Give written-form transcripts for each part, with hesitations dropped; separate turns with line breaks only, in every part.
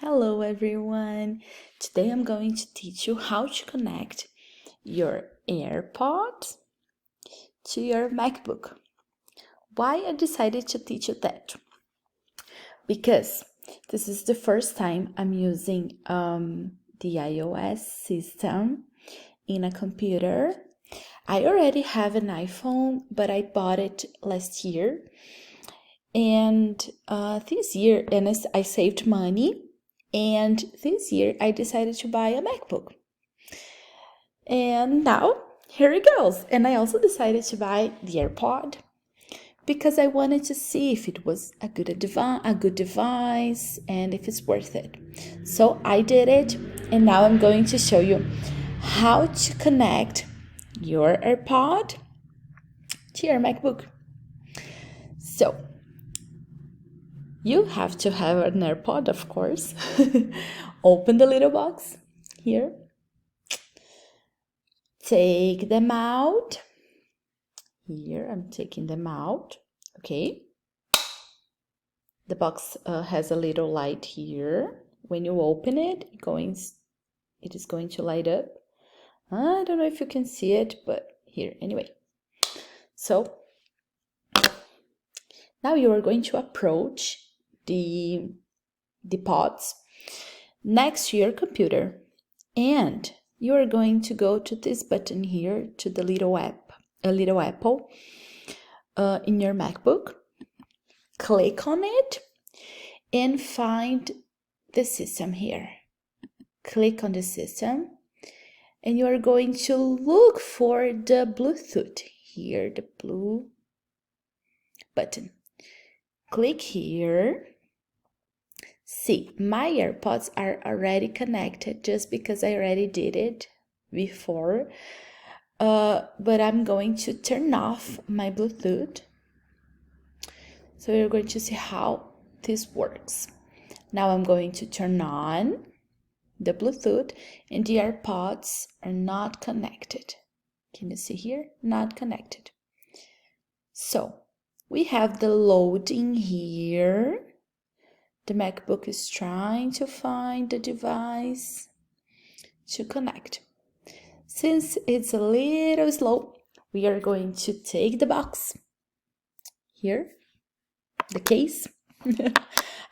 Hello everyone! Today I'm going to teach you how to connect your AirPod to your MacBook. Why I decided to teach you that? Because this is the first time I'm using the iOS system in a computer. I already have an iPhone, but I bought it last year. And this year, I saved money. And this year, I decided to buy a MacBook. And now, here it goes. And I also decided to buy the Airpod because I wanted to see if it was a good device and if it's worth it. So I did it, and now I'm going to show you how to connect your Airpod to your MacBook. So, you have to have an AirPod, of course. Open the little box here. Take them out. Here, I'm taking them out. Okay. The box has a little light here. When you open it, it is going to light up. I don't know if you can see it, but here, anyway. So, now you are going to approach the pods next to your computer, and you are going to go to this button here, to the little apple in your MacBook. Click on it and find the system here. Click on the system, and you are going to look for the Bluetooth here, the blue button. Click here. See, my AirPods are already connected just because I already did it before. But I'm going to turn off my Bluetooth. So you're going to see how this works. Now I'm going to turn on the Bluetooth, and the AirPods are not connected. Can you see here? Not connected. So we have the loading here. The MacBook is trying to find the device to connect. Since it's a little slow, we are going to take the box here, the case. I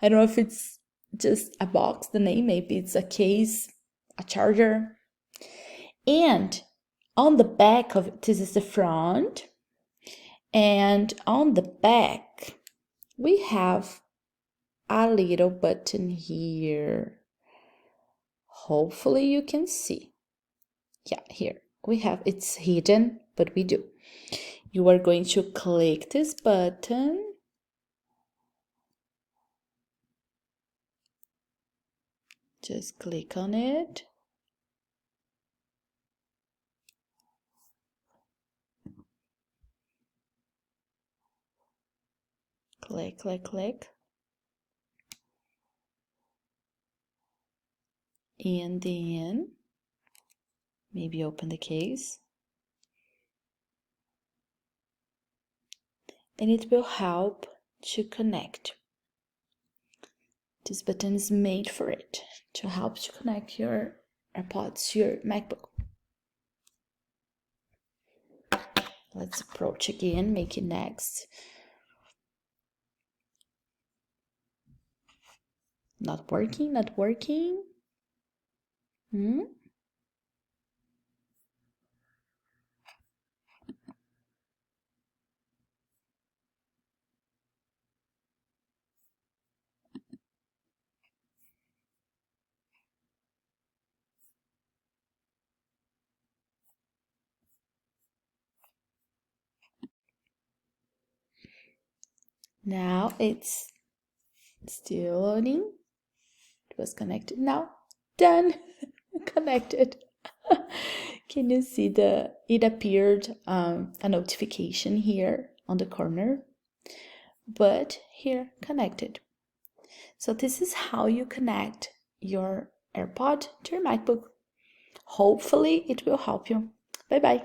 don't know if it's just a box, the name, maybe it's a case, a charger. And on the back of it, this is the front. And on the back, we have a little button here. Hopefully you can see. Yeah, here we have, it's hidden, but we do. You are going to click this button. Just click on it. Click, click, click. And then maybe open the case. And it will help to connect. This button is made for it, to help to connect your AirPods to your MacBook. Let's approach again, make it next. Not working, not working. Now it's still loading. It was connected. Now, done. Connected. Can you see it appeared a notification here on the corner, but here connected. So this is how you connect your AirPod to your MacBook. Hopefully it will help you. Bye bye.